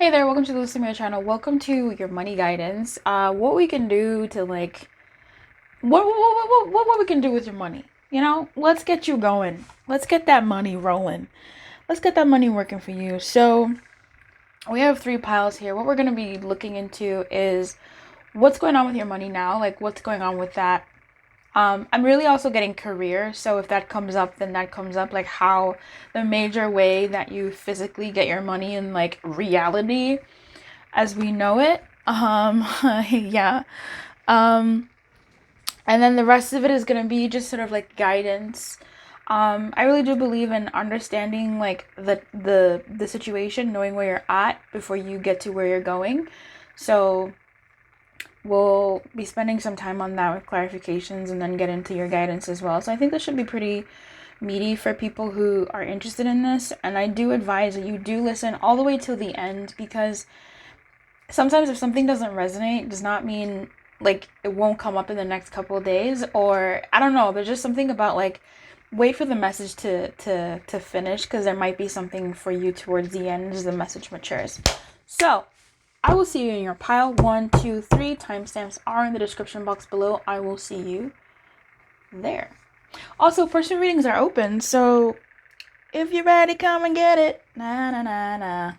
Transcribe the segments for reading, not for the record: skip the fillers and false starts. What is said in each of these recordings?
Hey there, welcome to the Listen to channel. Welcome to your money guidance. What we can do to what we can do with your money. Let's get you going. Let's get that money rolling. Let's get that money working for you. So we have three piles here. What we're gonna be looking into is what's going on with your money now, like what's going on with that. I'm really also getting career, so if that comes up, then that comes up, like how the major way that you physically get your money in like reality as we know it. Yeah. Um, and then the rest of it is gonna be just sort of like guidance. I really do believe in understanding like the situation, knowing where you're at before you get to where you're going. So we'll be spending some time on that with clarifications and then get into your guidance as well. So I think this should be pretty meaty for people who are interested in this. And I do advise that you do listen all the way till the end, because sometimes if something doesn't resonate, does not mean like it won't come up in the next couple of days, or I don't know, there's just something about like wait for the message to finish, because there might be something for you towards the end as the message matures. So I will see you in your pile. 1, 2, 3 timestamps are in the description box below. I will see you there. Also, personal readings are open, so if you're ready, come and get it. Na na na na.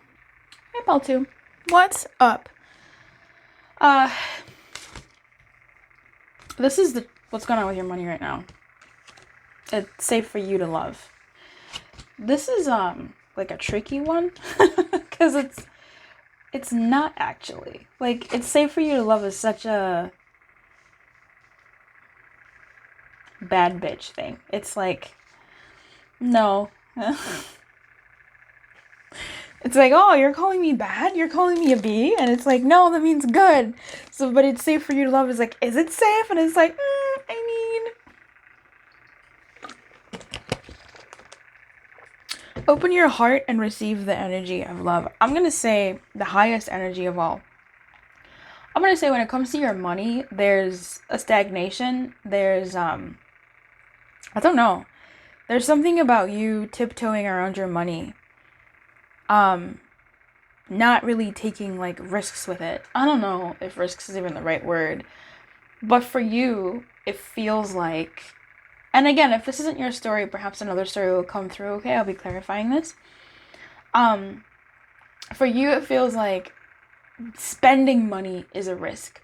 Hey, pile 2, what's up? Uh, this is what's going on with your money right now. It's safe for you to love. This is like a tricky one because it's not actually. Like, it's safe for you to love is such a bad bitch thing. It's like, no. It's like, oh, you're calling me bad? You're calling me a B? And it's like, no, that means good. So, but it's safe for you to love is like, is it safe? And it's like, open your heart and receive the energy of love. I'm going to say the highest energy of all. I'm going to say when it comes to your money, there's a stagnation. There's, I don't know. There's something about you tiptoeing around your money. Not really taking like risks with it. I don't know if risks is even the right word. But for you, it feels like, and again, if this isn't your story, perhaps another story will come through. Okay, I'll be clarifying this. For you, it feels like spending money is a risk.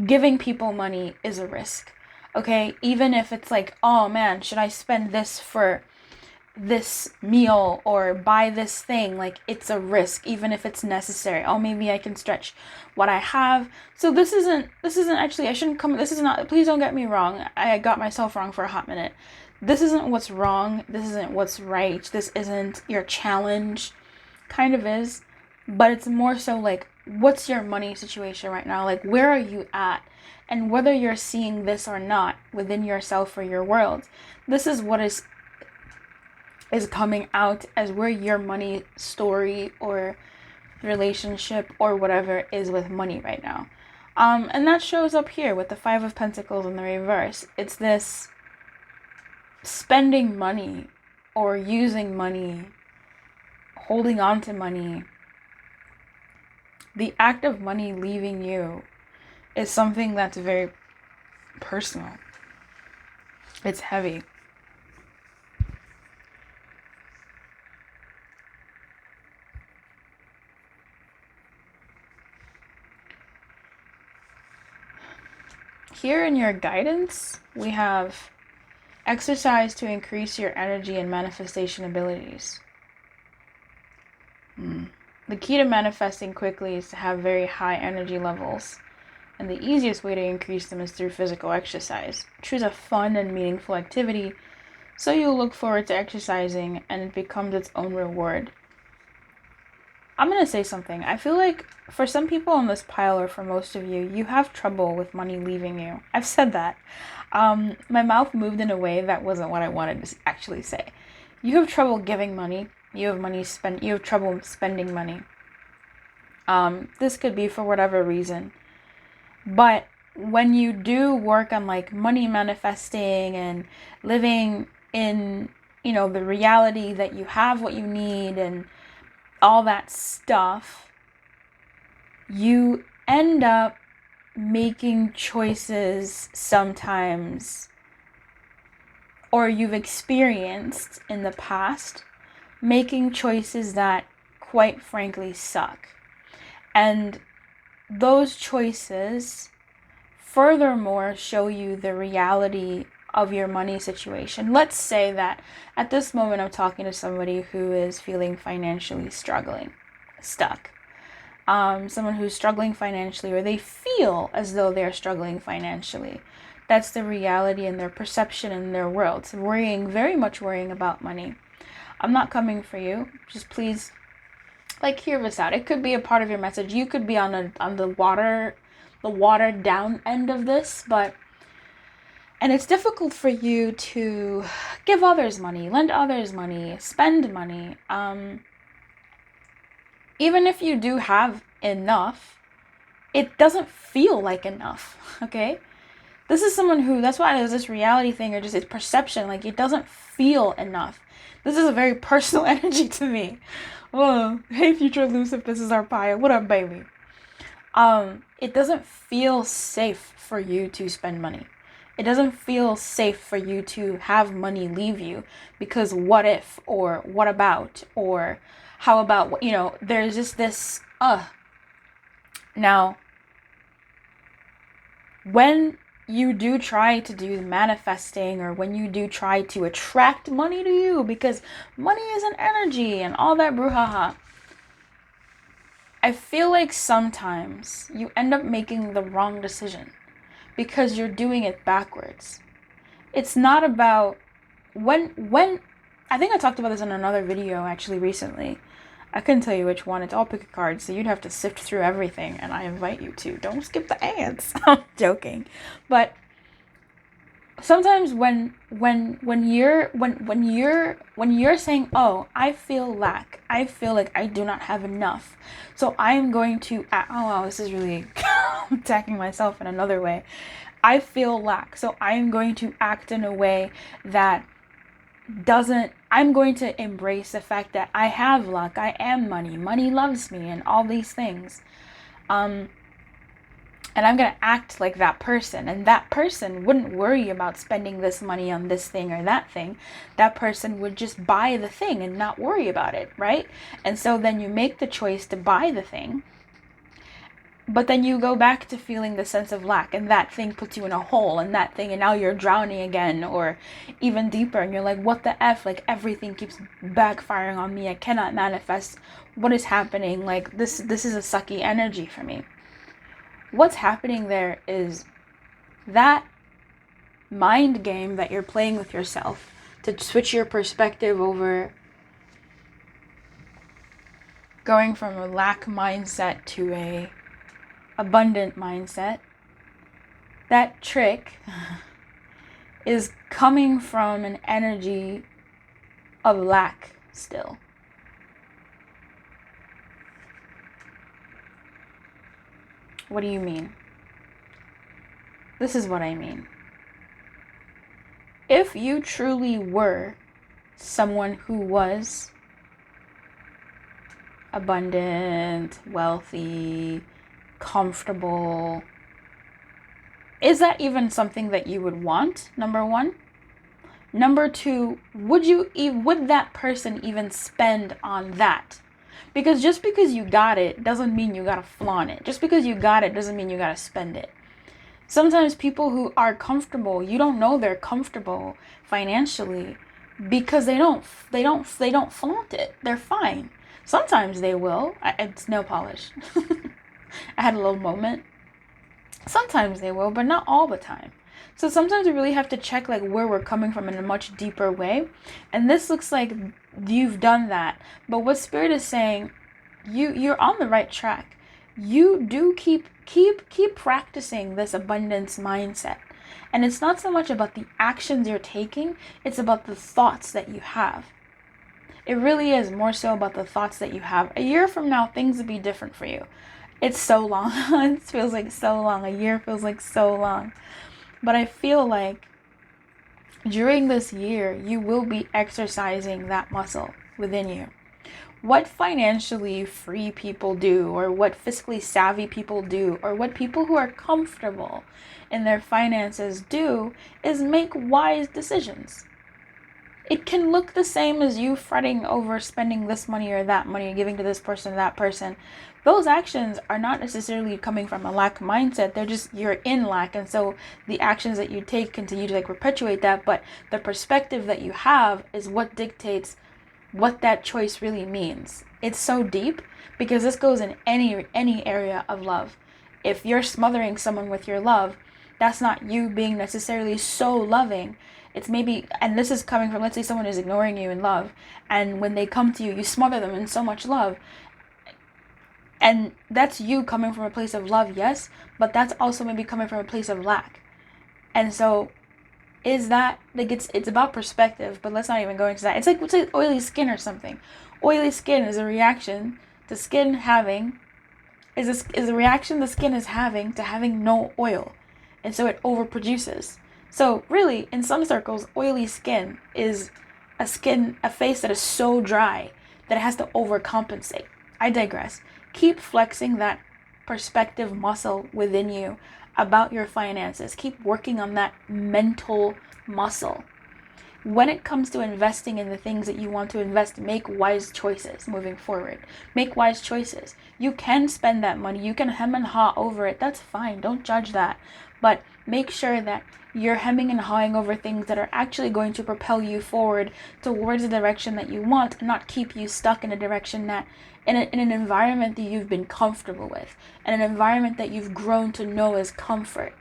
Giving people money is a risk. Okay, even if it's like, oh man, should I spend this for this meal or buy this thing? Like, it's a risk, even if it's necessary. Oh, maybe I can stretch what I have. So this isn't actually, I shouldn't come, this is not, please don't get me wrong, I got myself wrong for a hot minute. This isn't what's wrong, this isn't what's right, this isn't your challenge. Kind of is, but it's more so like, what's your money situation right now? Like, where are you at? And whether you're seeing this or not within yourself or your world, this is what is coming out as where your money story or relationship or whatever is with money right now. And that shows up here with the Five of Pentacles in the reverse. It's this spending money or using money, holding on to money. The act of money leaving you is something that's very personal. It's heavy. Here in your guidance, we have exercise to increase your energy and manifestation abilities. The key to manifesting quickly is to have very high energy levels, and the easiest way to increase them is through physical exercise. Choose a fun and meaningful activity so you'll look forward to exercising and it becomes its own reward. I'm going to say something. I feel like for some people on this pile, or for most of you, you have trouble with money leaving you. I've said that. My mouth moved in a way that wasn't what I wanted to actually say. You have trouble giving money. You have trouble spending money. This could be for whatever reason. But when you do work on like money manifesting and living in, the reality that you have what you need and all that stuff, you end up making choices sometimes, or you've experienced in the past making choices that quite frankly suck. And those choices furthermore show you the reality of your money situation. Let's say that at this moment I'm talking to somebody who is feeling financially stuck. Someone who's struggling financially, or they feel as though they're struggling financially. That's the reality in their perception in their world. So very much worrying about money. I'm not coming for you. Just please, hear this out. It could be a part of your message. You could be on the watered down end of this, and it's difficult for you to give others money, lend others money, spend money. Even if you do have enough, it doesn't feel like enough, okay? This is someone who, that's why there's this reality thing, or just its perception, it doesn't feel enough. This is a very personal energy to me. Oh, hey, future elusive, this is our pie. What up, baby? It doesn't feel safe for you to spend money. It doesn't feel safe for you to have money leave you, because what if, or what about, or how about, there's just this, Now, when you do try to do manifesting, or when you do try to attract money to you, because money is an energy and all that brouhaha, I feel like sometimes you end up making the wrong decision because you're doing it backwards. It's not about when I think I talked about this in another video actually recently. I couldn't tell you which one. It's all pick a card, so you'd have to sift through everything, and I invite you to. Don't skip the ads. I'm joking. But sometimes when you're saying, "Oh, I feel lack. I feel like I do not have enough. So I am going to this is really attacking myself in another way. I feel lack. So I am going to act in a way that I'm going to embrace the fact that I have luck, I am money loves me, and all these things. And I'm going to act like that person. And that person wouldn't worry about spending this money on this thing or that thing. That person would just buy the thing and not worry about it, right? And so then you make the choice to buy the thing. But then you go back to feeling the sense of lack, and that thing puts you in a hole, and now you're drowning again, or even deeper, and you're like, what the F? Everything keeps backfiring on me. I cannot manifest. What is happening? This is a sucky energy for me. What's happening there is that mind game that you're playing with yourself to switch your perspective over going from a lack mindset to a abundant mindset. That trick is coming from an energy of lack still. What do you mean? This is what I mean. If you truly were someone who was abundant, wealthy, comfortable, is that even something that you would want? Number one. Number two, would that person even spend on that? Because just because you got it doesn't mean you gotta flaunt it. Just because you got it doesn't mean you gotta spend it. Sometimes people who are comfortable, you don't know they're comfortable financially because they don't flaunt it. They're fine. Sometimes they will. It's nail polish. I had a little moment. Sometimes they will, but not all the time. So sometimes we really have to check where we're coming from in a much deeper way. And this looks like you've done that. But what Spirit is saying, you're on the right track. You do keep practicing this abundance mindset. And it's not so much about the actions you're taking, it's about the thoughts that you have. It really is more so about the thoughts that you have. A year from now, things will be different for you. It's so long. It feels like so long. A year feels like so long. But I feel like during this year, you will be exercising that muscle within you. what financially free people do, or what fiscally savvy people do, or what people who are comfortable in their finances do, is make wise decisions. It can look the same as you fretting over spending this money or that money, giving to this person or that person. Those actions are not necessarily coming from a lack mindset. They're just, you're in lack. And so the actions that you take continue to perpetuate that. But the perspective that you have is what dictates what that choice really means. It's so deep because this goes in any area of love. If you're smothering someone with your love, that's not you being necessarily so loving. It's maybe, and this is coming from, let's say someone is ignoring you in love, and when they come to you, you smother them in so much love. And that's you coming from a place of love, yes, but that's also maybe coming from a place of lack. And so is that, like, it's about perspective, but let's not even go into that. It's like oily skin or something. Oily skin is a reaction to skin having, is a reaction the skin is having to having no oil. And so it overproduces. So really, in some circles, oily skin is a face that is so dry that it has to overcompensate. I digress. Keep flexing that perspective muscle within you about your finances. Keep working on that mental muscle. When it comes to investing in the things that you want to invest, make wise choices moving forward. Make wise choices. You can spend that money. You can hem and haw over it. That's fine. Don't judge that. But make sure that you're hemming and hawing over things that are actually going to propel you forward towards the direction that you want, and not keep you stuck in a direction that, in an environment that you've been comfortable with, and an environment that you've grown to know as comfort,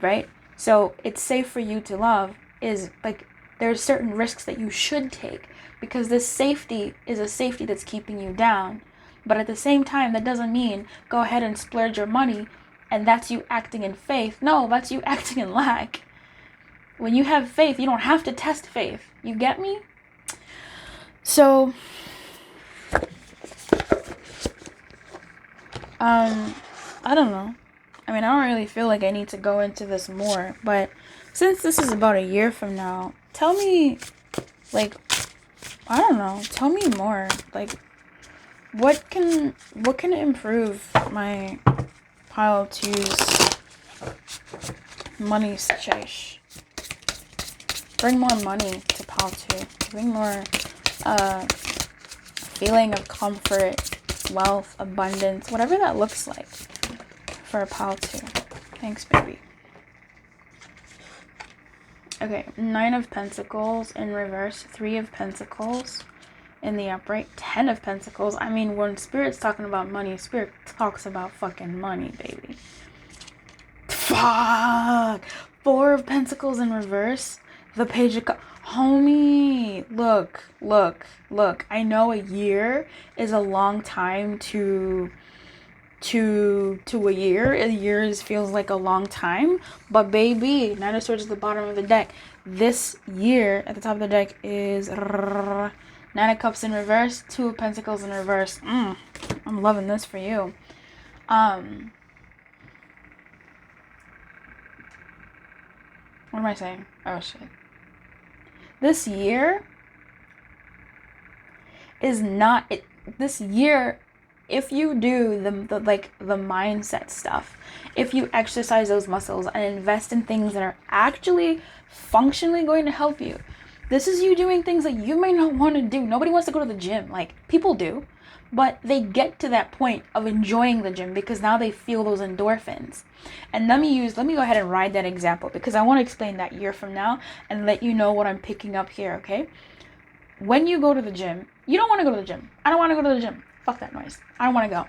right? So it's safe for you to love is like, there's certain risks that you should take, because this safety is a safety that's keeping you down. But at the same time, that doesn't mean go ahead and splurge your money and that's you acting in faith. No, that's you acting in lack. When you have faith, you don't have to test faith. You get me? So, I don't know. I mean, I don't really feel like I need to go into this more, but since this is about a year from now, tell me, like, I don't know, tell me more. Like, what can improve my pile two's money situation? Bring more money to pile two. Bring more feeling of comfort, wealth, abundance, whatever that looks like for a pile two. Thanks, baby. Okay, 9 of Pentacles in reverse, 3 of Pentacles in the upright, 10 of Pentacles. I mean, when Spirit's talking about money, Spirit talks about fucking money, baby. Fuck! 4 of Pentacles in reverse, the Page of Homie, look. I know a year is a long time to a year. A year feels like a long time, but baby, 9 of Swords at the bottom of the deck. This year at the top of the deck is 9 of Cups in reverse, 2 of Pentacles in reverse. I'm loving this for you. What am I saying? Oh shit. This year is not it. This year, if you do the mindset stuff, if you exercise those muscles and invest in things that are actually functionally going to help you, this is you doing things that you may not want to do. Nobody wants to go to the gym. Like, people do, but they get to that point of enjoying the gym because now they feel those endorphins. And let me go ahead and ride that example, because I want to explain that year from now and let you know what I'm picking up here, okay? When you go to the gym, you don't want to go to the gym. I don't want to go to the gym. Fuck that noise. I don't want to go.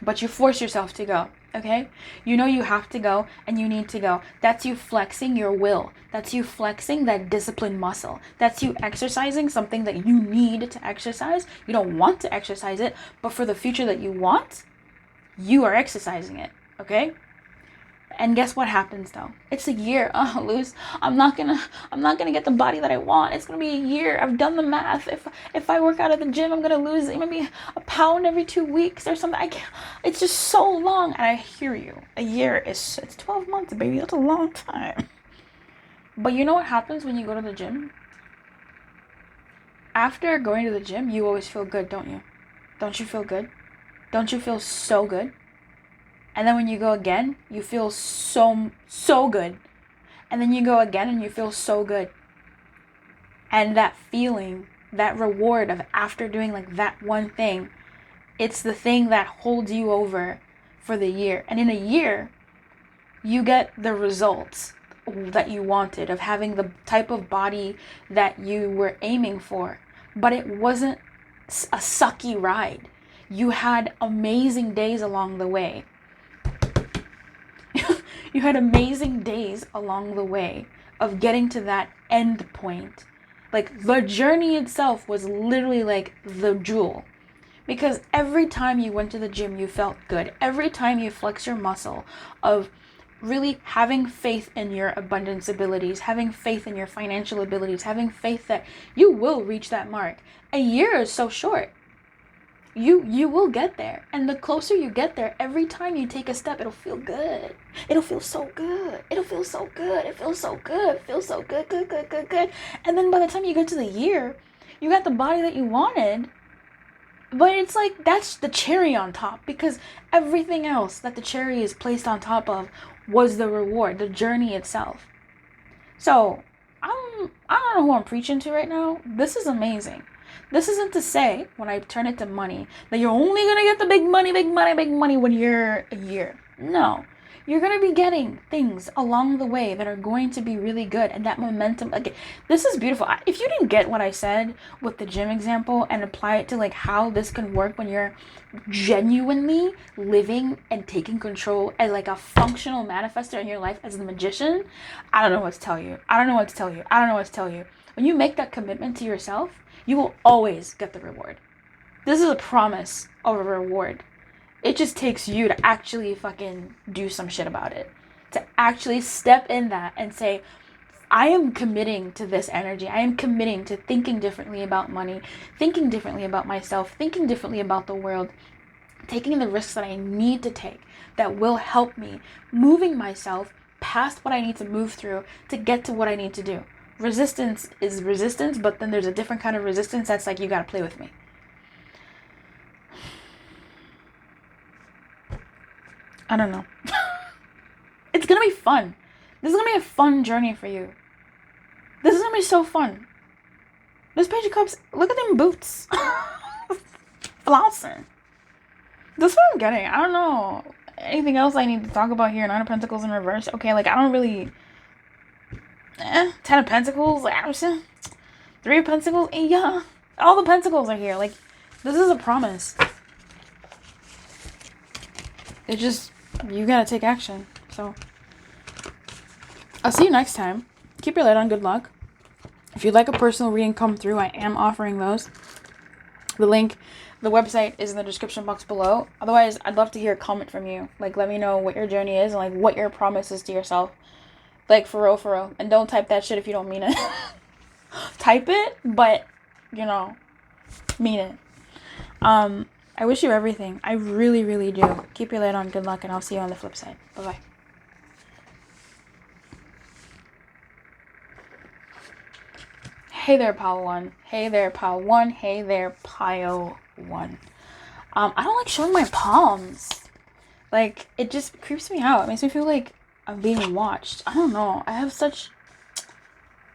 But you force yourself to go, okay? You know you have to go and you need to go. That's you flexing your will. That's you flexing that discipline muscle. That's you exercising something that you need to exercise. You don't want to exercise it, but for the future that you want, you are exercising it, okay? And guess what happens though? It's a year. Luz, I'm not gonna get the body that I want. It's gonna be a year. I've done the math. If I work out at the gym, I'm gonna lose maybe a pound every 2 weeks or something. I can't. It's just so long. And I hear you. A year it's 12 months, baby. That's a long time. But you know what happens when you go to the gym? after going to the gym, you always feel good, don't you? Don't you feel good? Don't you feel so good? And then when you go again, you feel so good. And then you go again and you feel so good. And that feeling, that reward of after doing like that one thing, it's the thing that holds you over for the year. And in a year, you get the results that you wanted of having the type of body that you were aiming for. But it wasn't a sucky ride. You had amazing days along the way. You had amazing days along the way of getting to that end point. Like, the journey itself was literally like the jewel. Because every time you went to the gym, you felt good. Every time you flex your muscle of really having faith in your abundance abilities, having faith in your financial abilities, having faith that you will reach that mark. A year is so short. You will get there. And the closer you get there, every time you take a step, it'll feel good. It'll feel so good. It'll feel so good. It feels so good. It feels so good, good, good, good, good. And then by the time you get to the year, you got the body that you wanted. But it's like, that's the cherry on top, because everything else that the cherry is placed on top of was the reward, the journey itself. So, I don't know who I'm preaching to right now. This is amazing. This isn't to say, when I turn it to money, that you're only going to get the big money when you're a year. No. You're going to be getting things along the way that are going to be really good. And that momentum, like, this is beautiful. If you didn't get what I said with the gym example and apply it to like how this can work when you're genuinely living and taking control as like a functional manifestor in your life as the magician, I don't know what to tell you. When you make that commitment to yourself, you will always get the reward. This is a promise of a reward. It just takes you to actually fucking do some shit about it. To actually step in that and say, I am committing to this energy. I am committing to thinking differently about money, thinking differently about myself, thinking differently about the world, taking the risks that I need to take that will help me, moving myself past what I need to move through to get to what I need to do. Resistance is resistance, but then there's a different kind of resistance that's like, you gotta play with me. I don't know. It's gonna be fun. This is gonna be a fun journey for you. This is gonna be so fun. This Page of Cups, look at them boots. Flossing. This is what I'm getting. I don't know anything else I need to talk about here. Nine of Pentacles in reverse. Okay, like I don't really... Ten of Pentacles. Like, I was saying, Three of Pentacles. Yeah. All the Pentacles are here. Like, this is a promise. It just... You gotta take action. So, I'll see you next time. Keep your light on. Good luck. If you'd like a personal reading come through, I am offering those. The link, the website is in the description box below. Otherwise, I'd love to hear a comment from you. Like, let me know what your journey is and, like, what your promise is to yourself. Like, for real. And don't type that shit if you don't mean it. Type it, but, you know, mean it. I wish you everything. I really, really do. Keep your light on. Good luck, and I'll see you on the flip side. Bye-bye. Hey there, Pile 1. Hey there, Pile 1. Hey there, Pile 1. I don't like showing my palms. Like, it just creeps me out. It makes me feel like I'm being watched. I don't know. I have such...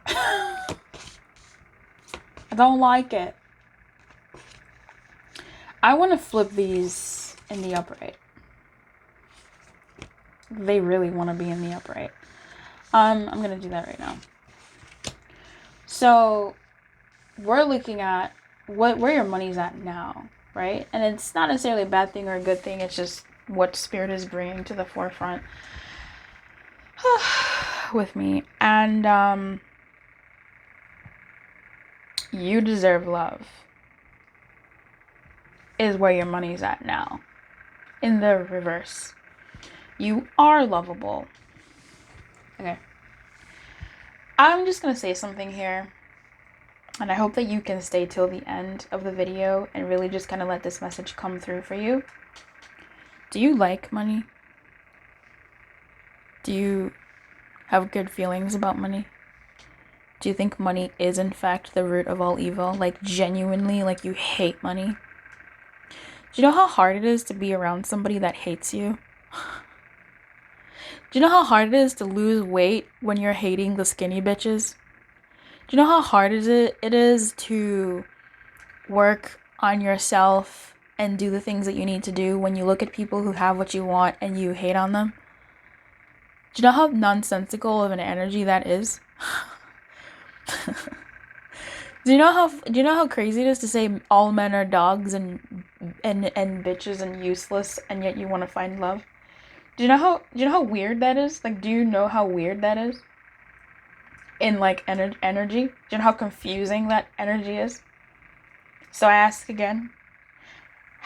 I don't like it. I want to flip these in the upright. They really want to be in the upright. I'm going to do that right now. So, we're looking at where your money's at now, right? And it's not necessarily a bad thing or a good thing. It's just what Spirit is bringing to the forefront with me. And you deserve love is where your money's at now. In the reverse. You are lovable. Okay. I'm just going to say something here. And I hope that you can stay till the end of the video and really just kind of let this message come through for you. Do you like money? Do you have good feelings about money? Do you think money is in fact the root of all evil? Like genuinely, like you hate money? Do you know how hard it is to be around somebody that hates you? Do you know how hard it is to lose weight when you're hating the skinny bitches? Do you know how hard it is to work on yourself and do the things that you need to do when you look at people who have what you want and you hate on them? Do you know how nonsensical of an energy that is? Do you know how crazy it is to say all men are dogs and bitches and useless, and yet you want to find love? Do you know how weird that is? Like, do you know how weird that is? In like energy? Do you know how confusing that energy is? So I ask again,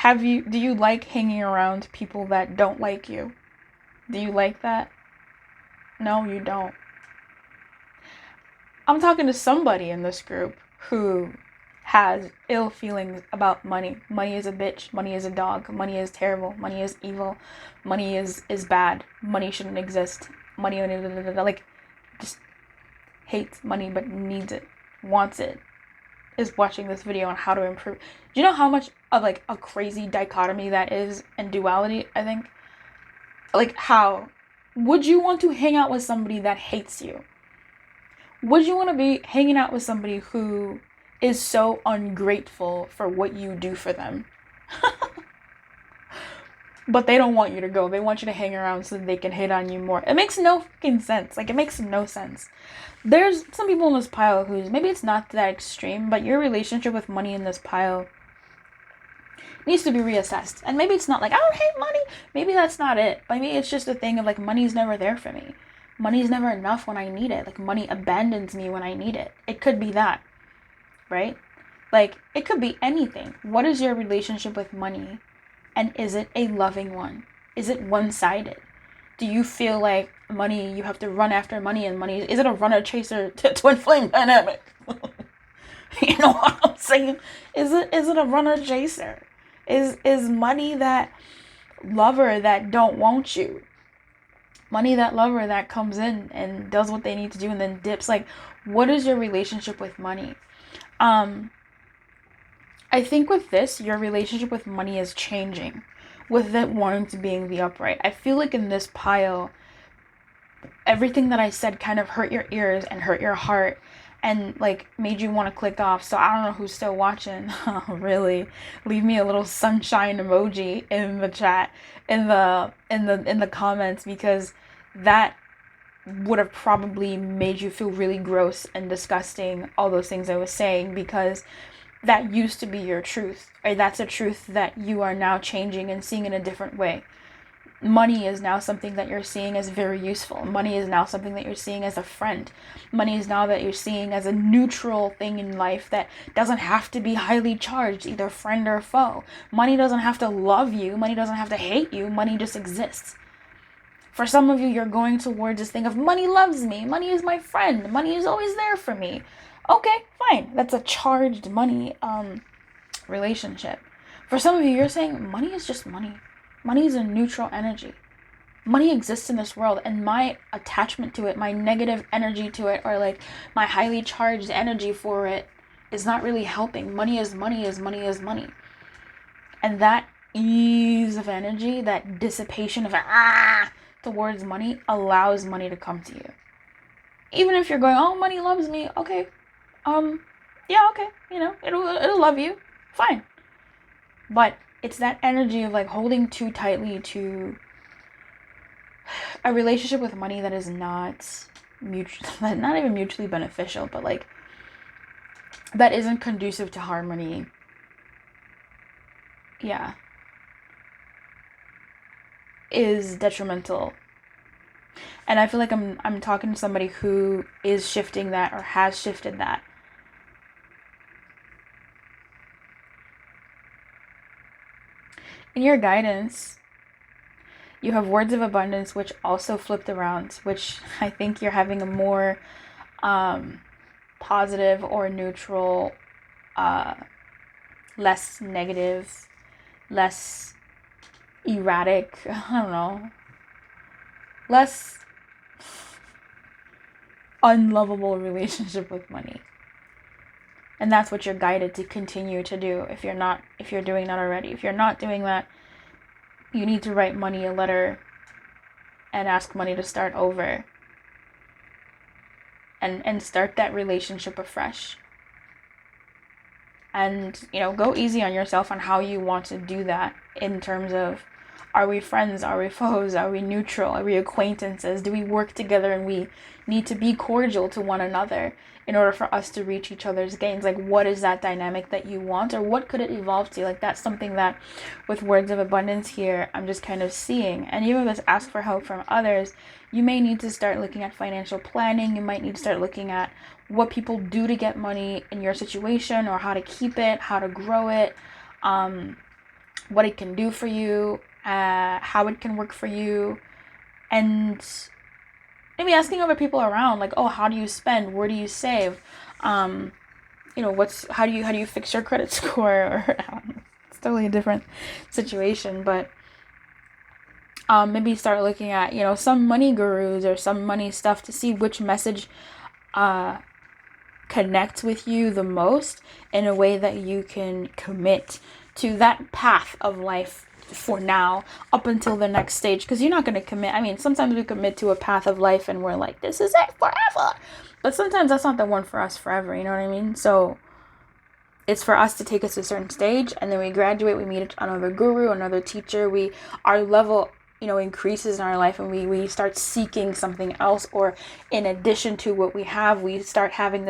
do you like hanging around people that don't like you? Do you like that? No, you don't. I'm talking to somebody in this group who has ill feelings about money. Money is a bitch. Money is a dog. Money is terrible. Money is evil. Money is bad. Money shouldn't exist. Money, like, just hates money but needs it, wants it, is watching this video on how to improve. Do you know how much of like a crazy dichotomy that is and duality, I think? Like, how would you want to hang out with somebody that hates you? Would you want to be hanging out with somebody who is so ungrateful for what you do for them? But they don't want you to go. They want you to hang around so that they can hate on you more. It makes no fucking sense. Like, it makes no sense. There's some people in this pile who's, maybe it's not that extreme, but your relationship with money in this pile needs to be reassessed. And maybe it's not like, I don't hate money. Maybe that's not it. Maybe it's just a thing of like, money's never there for me. Money's never enough when I need it. Like, money abandons me when I need it. It could be that, right? Like, it could be anything. What is your relationship with money? And is it a loving one? Is it one-sided? Do you feel like money, you have to run after money, and money, is it a runner-chaser twin flame dynamic? You know what I'm saying? Is it a runner-chaser? Is money that lover that don't want you? Money that lover that comes in and does what they need to do and then dips? Like, what is your relationship with money? I think with this, your relationship with money is changing, with it wanting to being the upright. I feel like in this pile, everything that I said kind of hurt your ears and hurt your heart and like made you want to click off. So I don't know who's still watching. Really, leave me a little sunshine emoji in the chat, in the comments, because that would have probably made you feel really gross and disgusting, all those things I was saying, because that used to be your truth, or that's a truth that you are now changing and seeing in a different way. Money is now something that you're seeing as very useful. Money is now something that you're seeing as a friend. Money is now that you're seeing as a neutral thing in life that doesn't have to be highly charged, either friend or foe. Money doesn't have to love you. Money doesn't have to hate you. Money just exists. For some of you, you're going towards this thing of money loves me. Money is my friend. Money is always there for me. Okay, fine. That's a charged money relationship. For some of you, you're saying money is just money. Money is a neutral energy. Money exists in this world, and my attachment to it, my negative energy to it, or like my highly charged energy for it is not really helping. Money is money is money is money. And that ease of energy, that dissipation of towards money, allows money to come to you. Even if you're going, oh, money loves me, okay. Yeah, okay, it'll love you, fine. But it's that energy of like holding too tightly to a relationship with money that is not even mutually beneficial, but like that isn't conducive to harmony. Yeah, is detrimental. And I feel like I'm talking to somebody who is shifting that or has shifted that. In your guidance, you have words of abundance, which also flipped around, which I think you're having a more positive or neutral, less negative, less erratic, I don't know, less, unlovable relationship with money. And that's what you're guided to continue to do if you're doing that already. If you're not doing that, you need to write money a letter and ask money to start over and start that relationship afresh. And, go easy on yourself on how you want to do that in terms of, are we friends? Are we foes? Are we neutral? Are we acquaintances? Do we work together and we need to be cordial to one another in order for us to reach each other's gains? Like, what is that dynamic that you want, or what could it evolve to? Like, that's something that with words of abundance here, I'm just kind of seeing. And even with this ask for help from others, you may need to start looking at financial planning. You might need to start looking at what people do to get money in your situation, or how to keep it, how to grow it, what it can do for you, how it can work for you, and maybe asking other people around, like, oh, how do you spend? Where do you save? How do you fix your credit score? Or it's totally a different situation, but maybe start looking at some money gurus or some money stuff to see which message connects with you the most in a way that you can commit to that path of life for now up until the next stage, because you're not going to commit. I mean, sometimes we commit to a path of life and we're like, this is it forever, but sometimes that's not the one for us forever, you know what I mean? So it's for us to take us to a certain stage, and then we graduate, we meet another guru, another teacher, our level increases in our life, and we start seeking something else, or in addition to what we have, we start having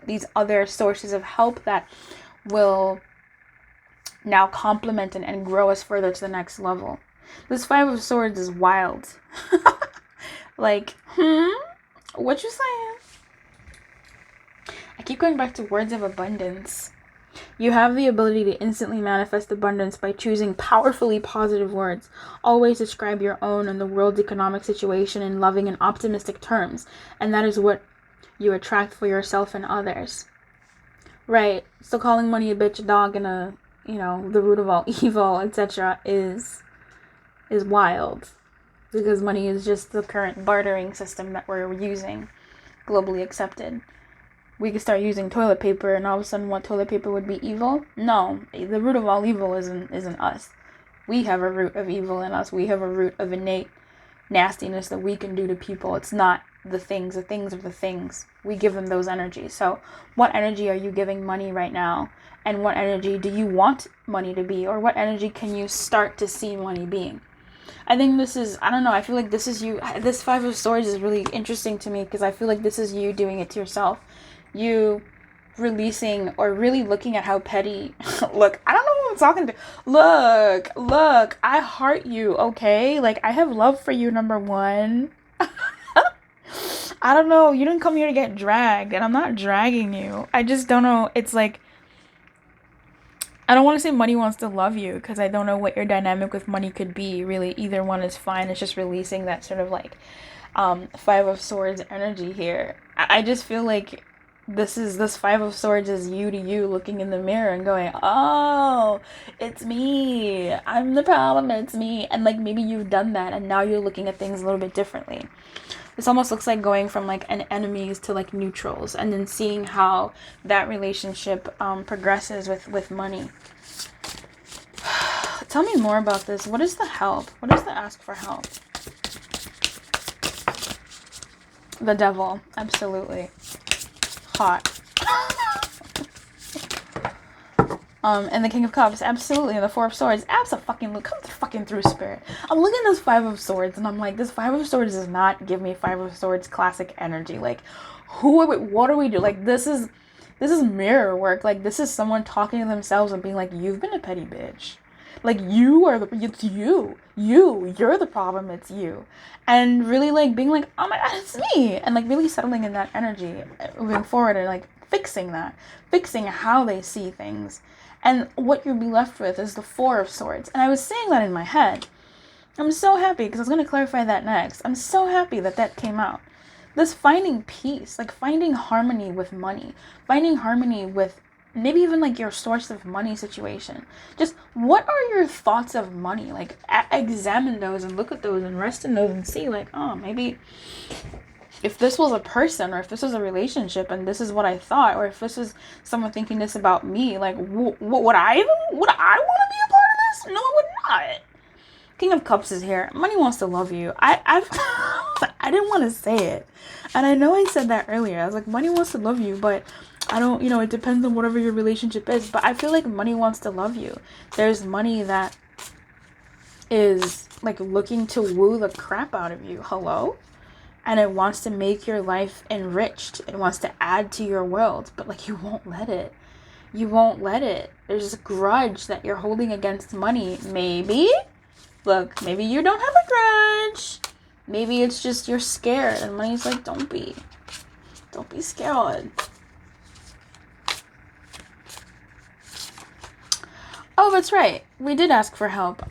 these other sources of help that will now complement and grow us further to the next level. This Five of Swords is wild. Like, what you saying? I keep going back to words of abundance. You have the ability to instantly manifest abundance by choosing powerfully positive words. Always describe your own and the world's economic situation in loving and optimistic terms, and that is what you attract for yourself and others. Right. So calling money a bitch, a dog, and the root of all evil, etc. is wild, because money is just the current bartering system that we're using, globally accepted. We could start using toilet paper, and all of a sudden what toilet paper would be evil? No, the root of all evil isn't us. We have a root of evil in us. We have a root of innate nastiness that we can do to people. It's not the things. The things are the things. We give them those energies. So what energy are you giving money right now? And what energy do you want money to be? Or what energy can you start to see money being? I think this is, I don't know, I feel like this is you. This Five of Swords is really interesting to me, because I feel like this is you doing it to yourself. You releasing, or really looking at how petty, look, I don't know who I'm talking to. Look, I heart you, okay? Like, I have love for you, number one. I don't know, you didn't come here to get dragged, and I'm not dragging you. I just don't know, it's like, I don't want to say money wants to love you, because I don't know what your dynamic with money could be, really. Either one is fine. It's just releasing that sort of like Five of Swords energy here. I just feel like this Five of Swords is you to you looking in the mirror and going, oh, it's me, I'm the problem, it's me. And like, maybe you've done that and now you're looking at things a little bit differently. This almost looks like going from like an enemies to like neutrals, and then seeing how that relationship progresses with money. Tell me more about this. What is the help? What is the ask for help? The Devil, absolutely. Hot. And the King of Cups, absolutely. And the Four of Swords, absolutely. Come through, Spirit. I'm looking at this Five of Swords, and I'm like, this Five of Swords does not give me Five of Swords classic energy. Like, what are we doing? Like, this is mirror work. Like, this is someone talking to themselves and being like, you've been a petty bitch. Like, it's you. You're the problem, it's you. And really, like, being like, oh my god, it's me. And, like, really settling in that energy, moving forward, and, like, fixing how they see things. And what you'll be left with is the Four of Swords. And I was saying that in my head. I'm so happy, because I was going to clarify that next. I'm so happy that came out. This finding peace, like finding harmony with money, finding harmony with maybe even like your source of money situation. Just what are your thoughts of money? Like examine those and look at those and rest in those and see like, oh, maybe if this was a person, or if this was a relationship and this is what I thought, or if this was someone thinking this about me, like, would I want to be a part of this? No, I would not. King of Cups is here. Money wants to love you. I've I didn't want to say it, and I know I said that earlier. I was like, money wants to love you, but I don't, it depends on whatever your relationship is. But I feel like money wants to love you. There's money that is like looking to woo the crap out of you. Hello? And it wants to make your life enriched. It wants to add to your world, but like, you won't let it. You won't let it. There's a grudge that you're holding against money. Maybe. Look, maybe you don't have a grudge. Maybe it's just you're scared. And money's like, don't be. Don't be scared. Oh, that's right. We did ask for help.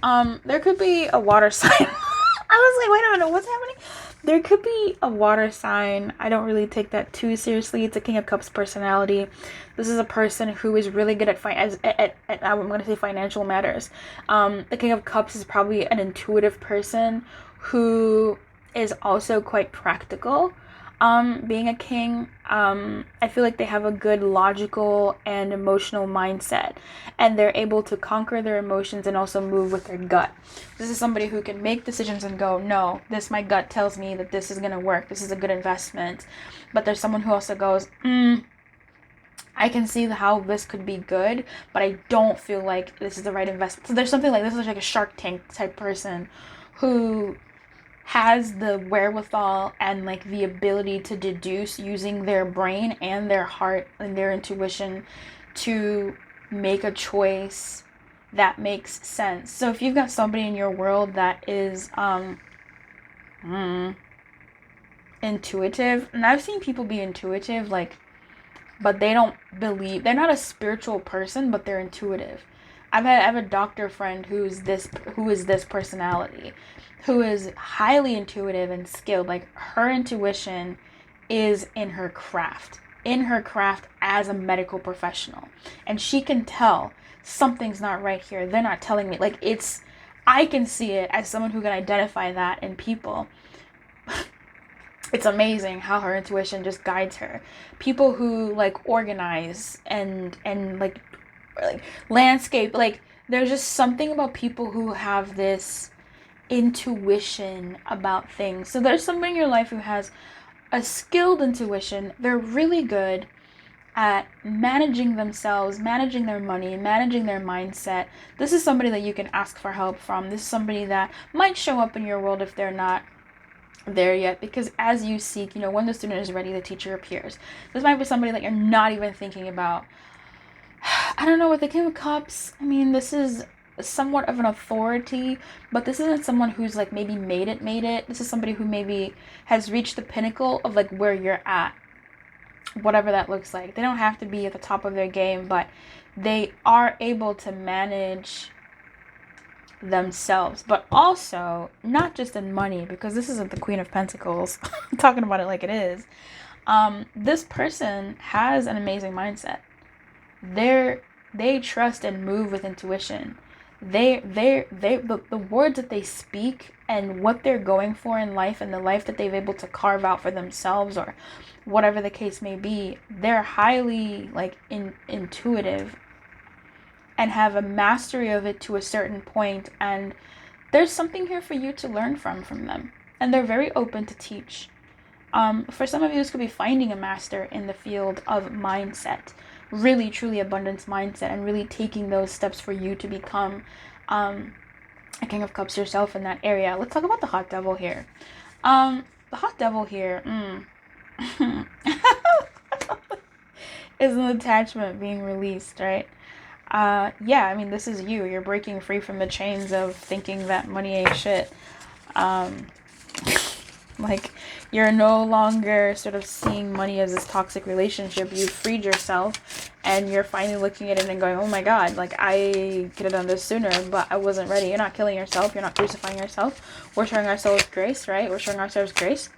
There could be a water sign. I was like, wait a minute, what's happening? There could be a water sign. I don't really take that too seriously. It's a King of Cups personality. This is a person who is really good at I'm going to say financial matters. The King of Cups is probably an intuitive person who is also quite practical. Being a king, I feel like they have a good logical and emotional mindset, and they're able to conquer their emotions and also move with their gut. This is somebody who can make decisions and go, no, my gut tells me that this is going to work. This is a good investment. But there's someone who also goes, I can see how this could be good, but I don't feel like this is the right investment. So there's something like this is like a Shark Tank type person who has the wherewithal and like the ability to deduce using their brain and their heart and their intuition to make a choice that makes sense. So if you've got somebody in your world that is intuitive, and I've seen people be intuitive, like, but they don't believe, they're not a spiritual person, but they're intuitive. I have a doctor friend who is this personality, who is highly intuitive and skilled. Like, her intuition is in her craft as a medical professional, and she can tell something's not right here. They're not telling me. Like, I can see it as someone who can identify that in people. It's amazing how her intuition just guides her. People who like organize and like landscape, like, there's just something about people who have this intuition about things. So there's somebody in your life who has a skilled intuition. They're really good at managing themselves, managing their money, managing their mindset. This is somebody that you can ask for help from. This is somebody that might show up in your world if they're not there yet, because as you seek, when the student is ready, the teacher appears. This might be somebody that you're not even thinking about. I don't know, with the King of Cups, I mean, this is somewhat of an authority, but this isn't someone who's like maybe made it. This is somebody who maybe has reached the pinnacle of like where you're at, whatever that looks like. They don't have to be at the top of their game, but they are able to manage themselves, but also not just in money, because this isn't the Queen of Pentacles. I'm talking about it like it is. This person has an amazing mindset. They trust and move with intuition. The words that they speak and what they're going for in life, and the life that they've able to carve out for themselves, or whatever the case may be, they're highly like intuitive and have a mastery of it to a certain point, and there's something here for you to learn from them, and they're very open to teach. For some of you, this could be finding a master in the field of mindset, really truly abundance mindset, and really taking those steps for you to become a King of Cups yourself in that area. Let's talk about the Hot Devil here. The Hot Devil here is an attachment being released, right? Yeah, I mean, this is you. You're breaking free from the chains of thinking that money ain't shit. Like, you're no longer sort of seeing money as this toxic relationship. You've freed yourself, and you're finally looking at it and going, oh my God, like, I could have done this sooner, but I wasn't ready. You're not killing yourself. You're not crucifying yourself. We're showing ourselves grace, right? We're showing ourselves grace.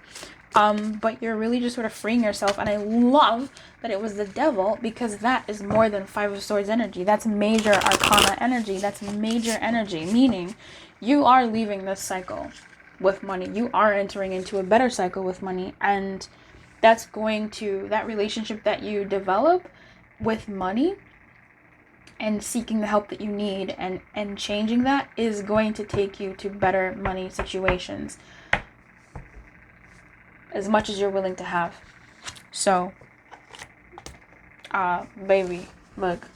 But you're really just sort of freeing yourself, and I love that it was the Devil, because that is more than Five of Swords energy. That's major arcana energy. That's major energy, meaning you are leaving this cycle. with money. You are entering into a better cycle with money, and that relationship that you develop with money and seeking the help that you need and changing that is going to take you to better money situations as much as you're willing to have. So, baby, look,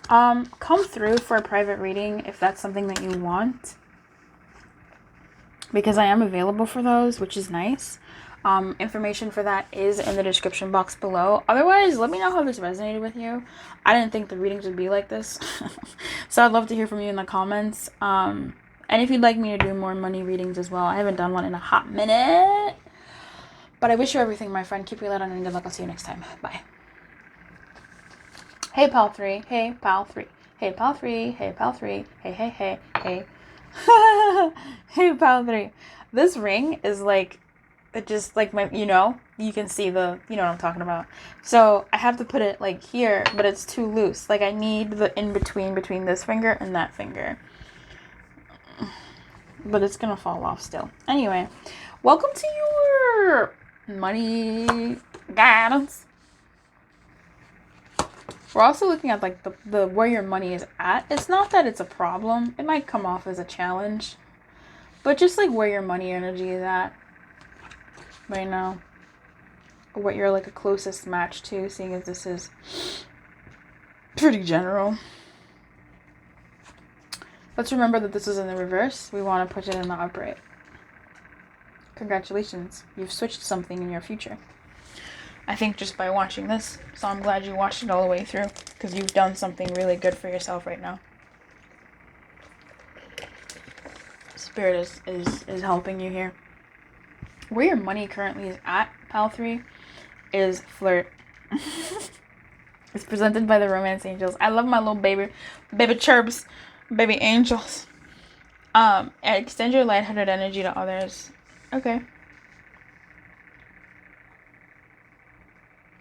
come through for a private reading if that's something that you want, because I am available for those, which is nice. Information for that is in the description box below. Otherwise, let me know how this resonated with you. I didn't think the readings would be like this. So I'd love to hear from you in the comments. And if you'd like me to do more money readings as well, I haven't done one in a hot minute. But I wish you everything, my friend. Keep your light on and good luck. I'll see you next time. Bye. Hey, pal 3. Hey, pal 3. Hey, pal 3. Hey, pal 3. Hey, hey, hey, hey. Hey, pal 3. This ring is like, it just like my, you can see the, what I'm talking about. So I have to put it like here, but it's too loose. Like I need the in between this finger and that finger. But it's gonna fall off still. Anyway, welcome to your money guidance. We're also looking at like the where your money is at. It's not that it's a problem. It might come off as a challenge, but just like where your money energy is at right now, what you're like a closest match to, seeing as this is pretty general. Let's remember that this is in the reverse. We want to put it in the upright. Congratulations, you've switched something in your future. I think just by watching this, so I'm glad you watched it all the way through, because you've done something really good for yourself right now. Spirit is helping you here. Where your money currently is at, pal 3, is flirt. It's presented by the romance angels. I love my little baby chirps, baby angels. And extend your lighthearted energy to others. Okay.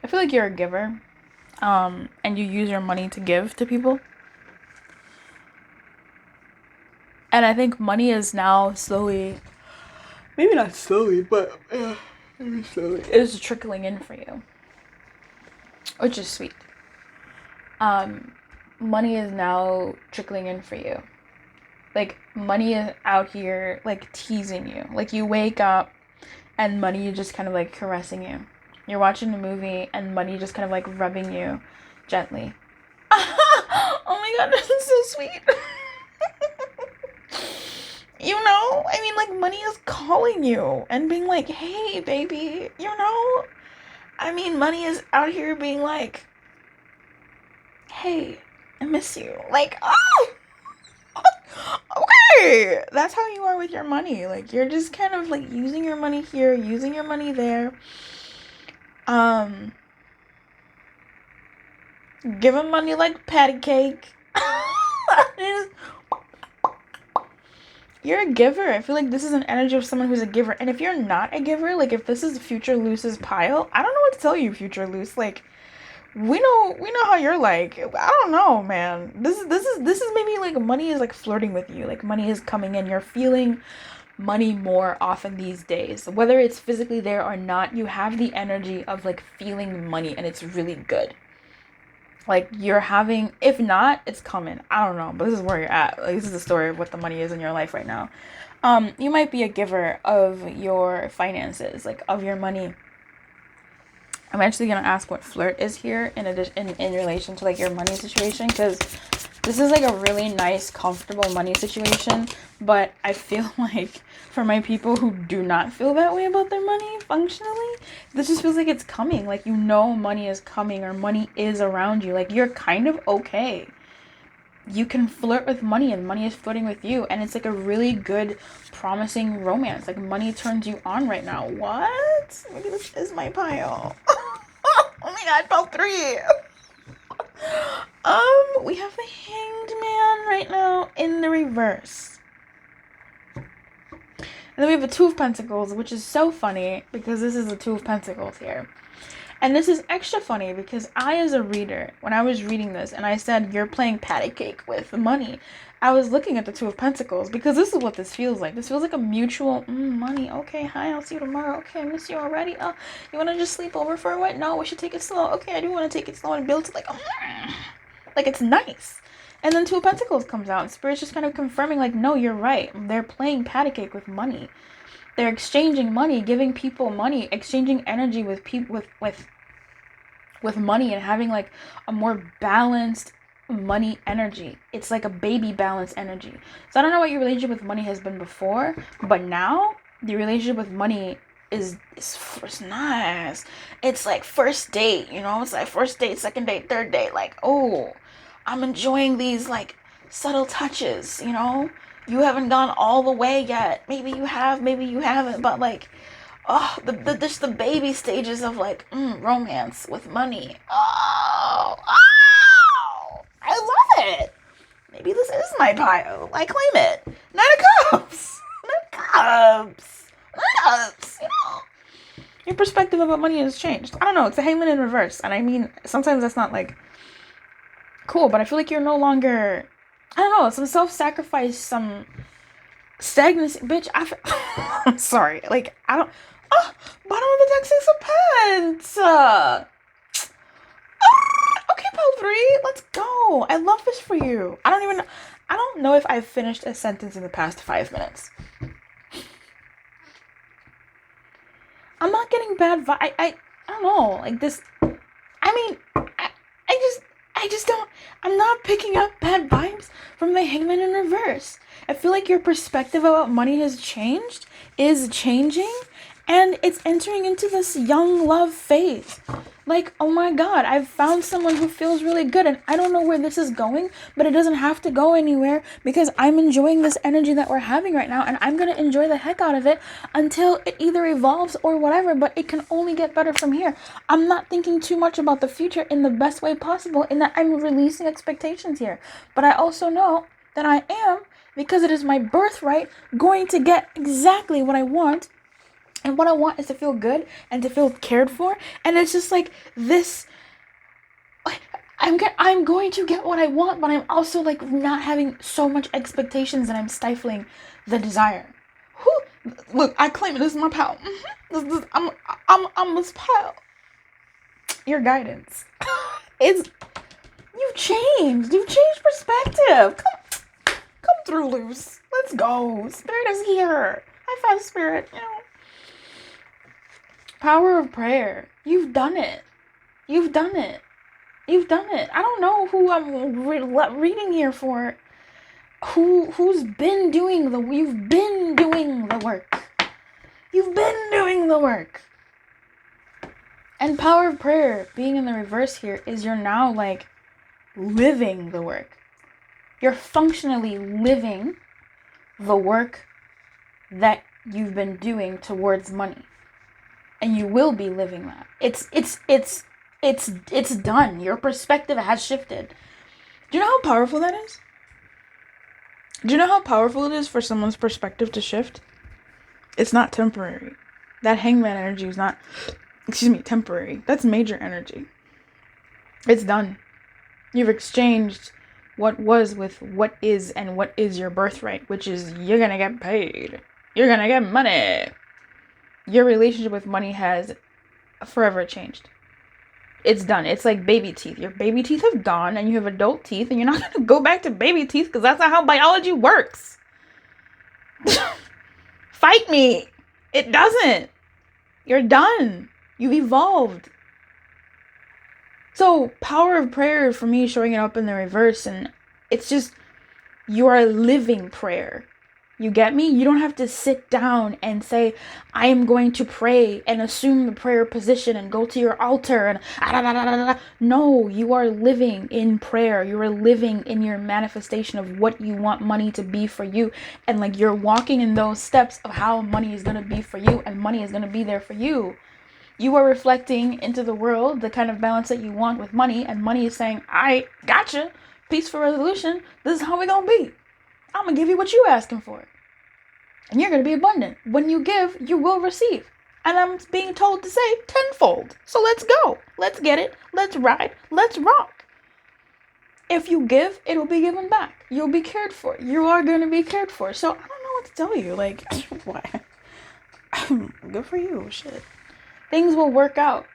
I feel like you're a giver, and you use your money to give to people. And I think money is now slowly, maybe not slowly, but maybe slowly, is trickling in for you, which is sweet. Money is now trickling in for you. Like, money is out here, like, teasing you. Like, you wake up, and money is just kind of, like, caressing you. You're watching a movie, and money just kind of, like, rubbing you gently. Oh my god, this is so sweet. I mean, like, money is calling you and being like, hey, baby, I mean, money is out here being like, hey, I miss you. Like, oh, okay. That's how you are with your money. Like, you're just kind of, like, using your money here, using your money there. Giving money like patty cake. You're a giver. I feel like this is an energy of someone who's a giver. And if you're not a giver, like if this is Future Luce's pile, I don't know what to tell you, Future Luce. Like, we know how you're like. I don't know, man. This is maybe like money is like flirting with you. Like money is coming in. You're feeling money more often these days. Whether it's physically there or not, you have the energy of like feeling money, and it's really good. Like you're having, if not, it's coming. I don't know, but this is where you're at. Like, this is the story of what the money is in your life right now. You might be a giver of your finances, like of your money. I'm actually gonna ask what flirt is here in relation to like your money situation, because this is like a really nice, comfortable money situation. But I feel like for my people who do not feel that way about their money functionally, this just feels like it's coming. Like, money is coming, or money is around you. Like, you're kind of okay. You can flirt with money, and money is flirting with you. And it's like a really good, promising romance. Like, money turns you on right now. What? Maybe this is my pile. Oh my god, pile 3. We have the Hanged Man right now in the reverse. And then we have the Two of Pentacles, which is so funny because this is the Two of Pentacles here. And this is extra funny because I, as a reader, when I was reading this and I said, you're playing patty cake with money, I was looking at the Two of Pentacles because this is what this feels like. This feels like a mutual, money. Okay, hi, I'll see you tomorrow. Okay, I miss you already. Oh, you want to just sleep over for a while? No, we should take it slow. Okay, I do want to take it slow and build to like it's nice. And then Two of Pentacles comes out and Spirit's just kind of confirming like, no, you're right. They're playing patty cake with money. They're exchanging money, giving people money, exchanging energy with people with money and having like a more balanced money energy. It's like a baby balance energy. So I don't know what your relationship with money has been before, but now the relationship with money is nice. It's like first date, you know? It's like first date, second date, third date. Like, oh, I'm enjoying these like subtle touches, you know? You haven't gone all the way yet. Maybe you have, maybe you haven't, but like, oh, just the baby stages of like romance with money. Oh, I love it. Maybe this is my pile. I claim it. Nine of Cups. Nine of Cups. Nine of Cups. You know, your perspective about money has changed. I don't know. It's a Hangman in reverse, and I mean, sometimes that's not like cool, but I feel like you're no longer. I don't know. Some self-sacrifice, some stagnancy, bitch. I'm sorry. Like I don't. Oh, bottom of the deck, Six of Pence. Okay, pile 3, let's go. I love this for you. I don't know if I've finished a sentence in the past 5 minutes. I'm not getting bad vibe. I don't know. Like this. I mean, I just don't. I'm not picking up bad vibes from the Hangman in reverse. I feel like your perspective about money has changed, is changing, and it's entering into this young love phase. Like, oh my God, I've found someone who feels really good, and I don't know where this is going, but it doesn't have to go anywhere because I'm enjoying this energy that we're having right now, and I'm going to enjoy the heck out of it until it either evolves or whatever, but it can only get better from here. I'm not thinking too much about the future in the best way possible in that I'm releasing expectations here, but I also know that I am, because it is my birthright, going to get exactly what I want. And what I want is to feel good and to feel cared for. And it's just like this. I'm going to get what I want, but I'm also like not having so much expectations and I'm stifling the desire. Whew. Look, I claim it. This is my pal. I'm this pal. Your guidance. You've changed. You've changed perspective. Come through, loose. Let's go. Spirit is here. High five, Spirit. You know. Power of prayer. You've done it. You've done it. You've done it. I don't know who I'm reading here for. Who's been doing the... You've been doing the work. You've been doing the work. And power of prayer, being in the reverse here, is you're now like living the work. You're functionally living the work that you've been doing towards money. And you will be living that. It's done. Your perspective has shifted. Do you know how powerful that is? Do you know how powerful it is for someone's perspective to shift? It's not temporary. That Hangman energy is not, temporary. That's major energy. It's done. You've exchanged what was with what is, and what is your birthright, which is you're gonna get paid. You're gonna get money. Your relationship with money has forever changed. It's done. It's like baby teeth. Your baby teeth have gone and you have adult teeth, and you're not going to go back to baby teeth because that's not how biology works. Fight me. It doesn't. You're done. You've evolved. So power of prayer for me, showing it up in the reverse, and it's just, you are living prayer. You get me? You don't have to sit down and say, I am going to pray and assume the prayer position and go to your altar and No, you are living in prayer. You are living in your manifestation of what you want money to be for you. And like you're walking in those steps of how money is going to be for you, and money is going to be there for you. You are reflecting into the world the kind of balance that you want with money, and money is saying, I gotcha. Peaceful resolution. This is how we going to be. I'm going to give you what you're asking for. And you're going to be abundant. When you give, you will receive. And I'm being told to say tenfold. So let's go. Let's get it. Let's ride. Let's rock. If you give, it will be given back. You'll be cared for. You are going to be cared for. So I don't know what to tell you. Like, what? Good for you. Shit. Things will work out.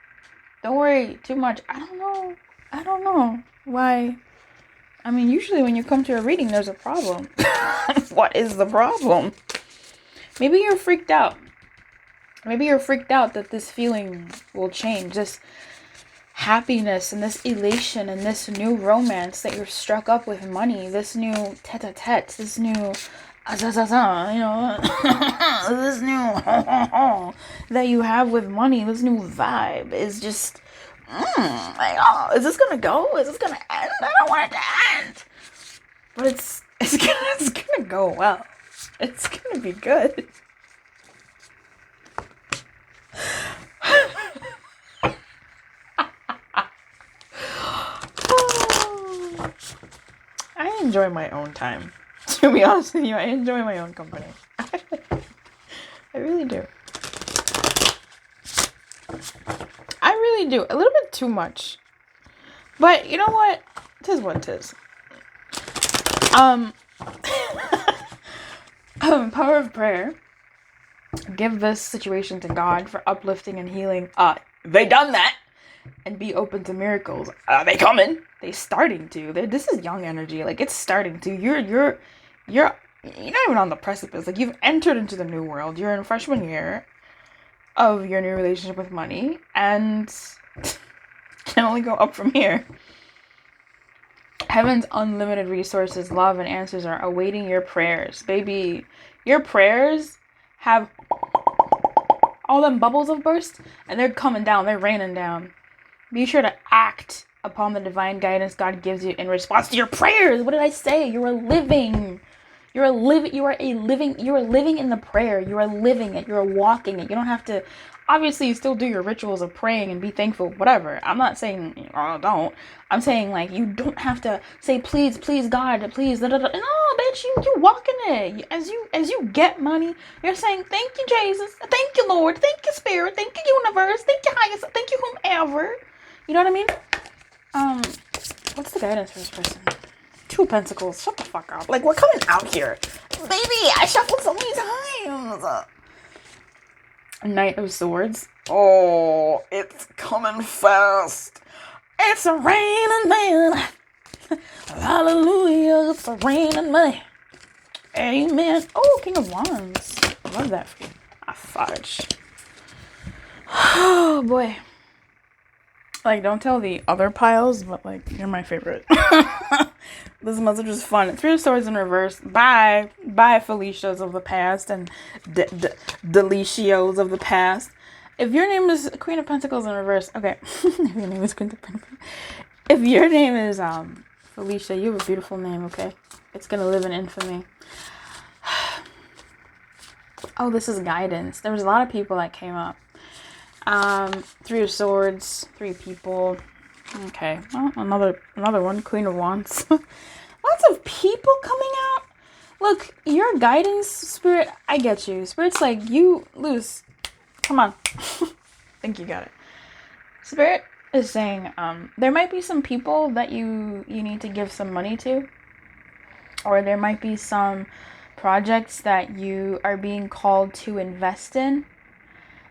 Don't worry too much. I don't know why. I mean, usually when you come to a reading, there's a problem. What is the problem? Maybe you're freaked out. Maybe you're freaked out that this feeling will change. This happiness and this elation and this new romance that you're struck up with money. This new tete-a-tete. This new... this new that you have with money. This new vibe is just... like, oh, is this gonna go? Is this gonna end? I don't want it to end. But it's gonna go well. It's gonna be good. I enjoy my own time. To be honest with you, I enjoy my own company. I really do. I really do. A little bit too much. But you know what? Tis what tis. Power of prayer. Give this situation to God for uplifting and healing. They done that. And be open to miracles. They coming. They starting to. This is young energy. Like, it's starting to. You're not even on the precipice. Like, you've entered into the new world. You're in freshman year of your new relationship with money, and can only go up from here. Heaven's unlimited resources, love, and answers are awaiting your prayers. Baby, your prayers have all them bubbles of burst, and they're coming down. They're raining down. Be sure to act upon the divine guidance God gives you in response to your prayers. What did I say? You are living in the prayer. You are living it. You are walking it. You don't have to, obviously you still do your rituals of praying and be thankful, whatever. I'm not saying, don't. I'm saying, like, you don't have to say, please, God, please, No, bitch, you walking it. As you get money, you're saying, thank you, Jesus. Thank you, Lord. Thank you, Spirit. Thank you, Universe. Thank you, highest. Thank you, whomever. You know what I mean? What's the guidance for this person? 2 Pentacles. Shut the fuck up. Like, we're coming out here. Baby, I shuffled so many times. Knight of Swords. Oh, it's coming fast. It's a raining man. Hallelujah, it's a raining man. Amen. Oh, King of Wands. I love that for you. Fudge. Oh, boy. Like, don't tell the other piles, but, like, you're my favorite. This message was fun. 3 of Swords in reverse. Bye. Bye, Felicias of the past and Delicios of the past. If your name is Queen of Pentacles in reverse, okay. If your name is Queen of Pentacles. If your name is Felicia, you have a beautiful name, okay? It's gonna live in infamy. Oh, this is guidance. There was a lot of people that came up. 3 of Swords, 3 people. Okay, well, another one, Queen of Wands. Lots of people coming out. Look, your guidance, Spirit, I get you. Spirit's like, you lose. Come on. I think you got it. Spirit is saying, there might be some people that you need to give some money to. Or there might be some projects that you are being called to invest in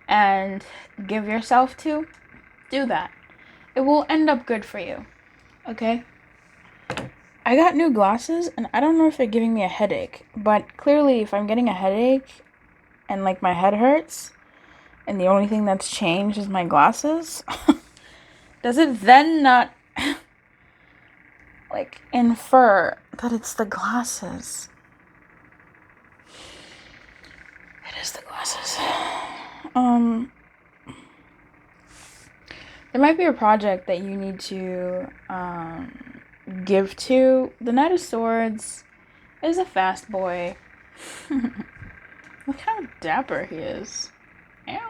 and give yourself to. Do that. It will end up good for you. Okay? I got new glasses, and I don't know if they're giving me a headache. But clearly, if I'm getting a headache, and, like, my head hurts, and the only thing that's changed is my glasses, does it then not, like, infer that it's the glasses? It is the glasses. There might be a project that you need to give to. The Knight of Swords is a fast boy. Look how dapper he is. Yeah.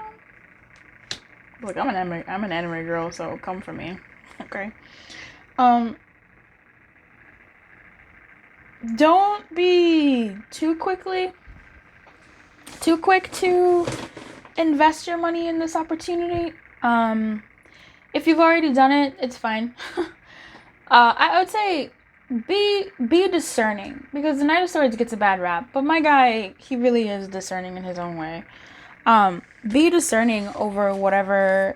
Look, I'm an anime girl, so come for me. Okay. Don't be too quick to invest your money in this opportunity. If you've already done it, it's fine. I would say be discerning, because the Knight of Swords gets a bad rap, but my guy, he really is discerning in his own way. Be discerning over whatever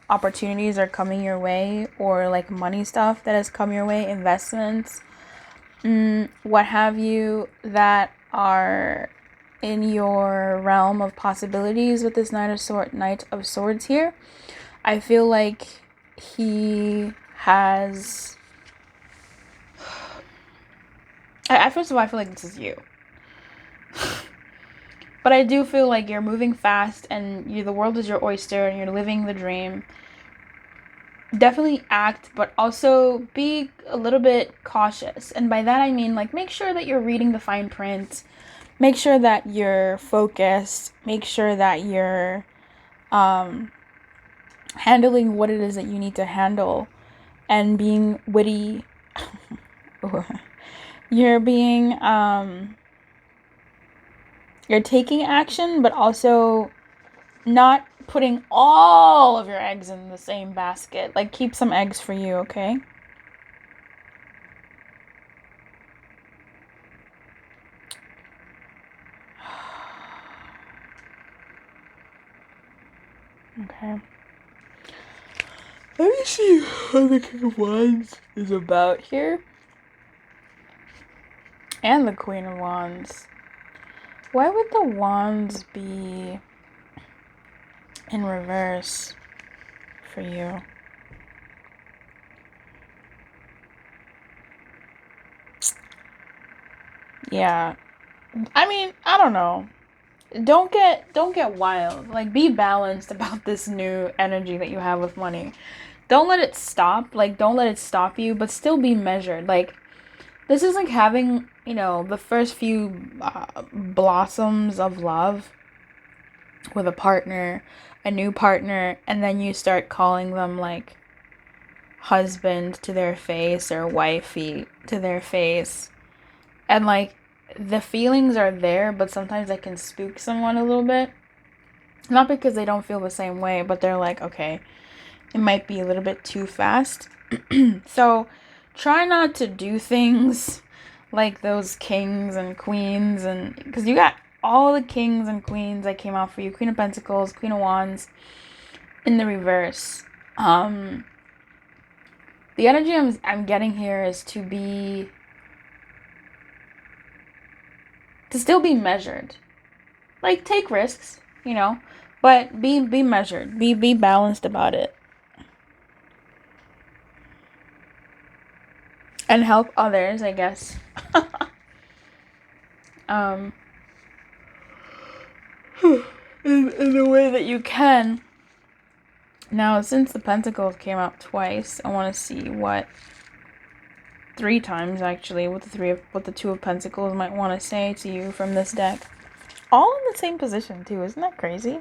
opportunities are coming your way, or like money stuff that has come your way, investments, what have you, that are in your realm of possibilities with this Knight of Swords here. I feel like he has. First of all, I feel like this is you. But I do feel like you're moving fast, and the world is your oyster, and you're living the dream. Definitely act, but also be a little bit cautious. And by that I mean, like, make sure that you're reading the fine print. Make sure that you're focused. Make sure that you're handling what it is that you need to handle, and being witty. You're being you're taking action, but also not putting all of your eggs in the same basket. Like, keep some eggs for you, okay? Okay. Let me see what the King of Wands is about here. And the Queen of Wands. Why would the Wands be in reverse for you? Yeah. I mean, I don't know. Don't get wild. Like, be balanced about this new energy that you have with money. Don't let it stop. Like, don't let it stop you, but still be measured. Like, this is like having, the first few blossoms of love with a partner, a new partner, and then you start calling them like husband to their face or wifey to their face. And like, the feelings are there, but sometimes they can spook someone a little bit. Not because they don't feel the same way, but they're like, okay, it might be a little bit too fast. So try not to do things like those kings and queens, and because you got all the kings and queens that came out for you. Queen of Pentacles, Queen of Wands in the reverse. The energy I'm getting here is to still be measured. Like, take risks, but be measured. Be balanced about it. And help others, I guess. In the way that you can. Now, since the Pentacles came out twice, I want to see three times actually, what the Two of Pentacles might want to say to you from this deck. All in the same position too, isn't that crazy?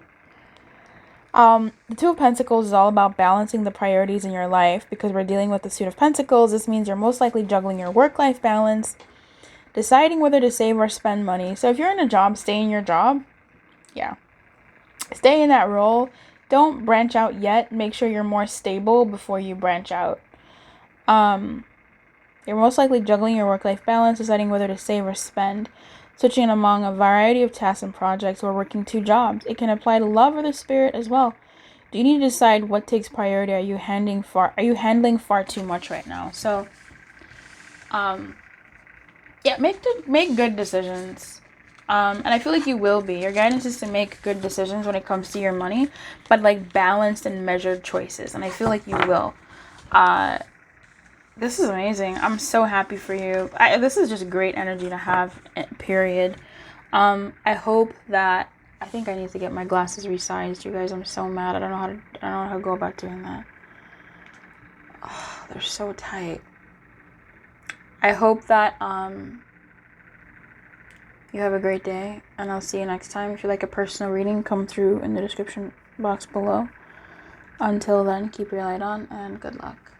The Two of Pentacles is all about balancing the priorities in your life, because we're dealing with the Suit of Pentacles. This means you're most likely juggling your work-life balance, deciding whether to save or spend money. So if you're in a job, stay in your job. Yeah. Stay in that role. Don't branch out yet. Make sure you're more stable before you branch out. You're most likely juggling your work-life balance, deciding whether to save or spend, switching among a variety of tasks and projects, or working two jobs. It can apply to love or the spirit as well. Do you need to decide what takes priority? Are you handling far too much right now? So, yeah, make good decisions. And I feel like you will be. Your guidance is to make good decisions when it comes to your money, but like balanced and measured choices. And I feel like you will. This is amazing. I'm so happy for you. This is just great energy to have, period. I hope that, I think I need to get my glasses resized, you guys. I'm so mad. I don't know how to go about doing that. Oh, they're so tight. I hope that you have a great day, and I'll see you next time. If you like a personal reading, come through in the description box below. Until then, keep your light on, and good luck.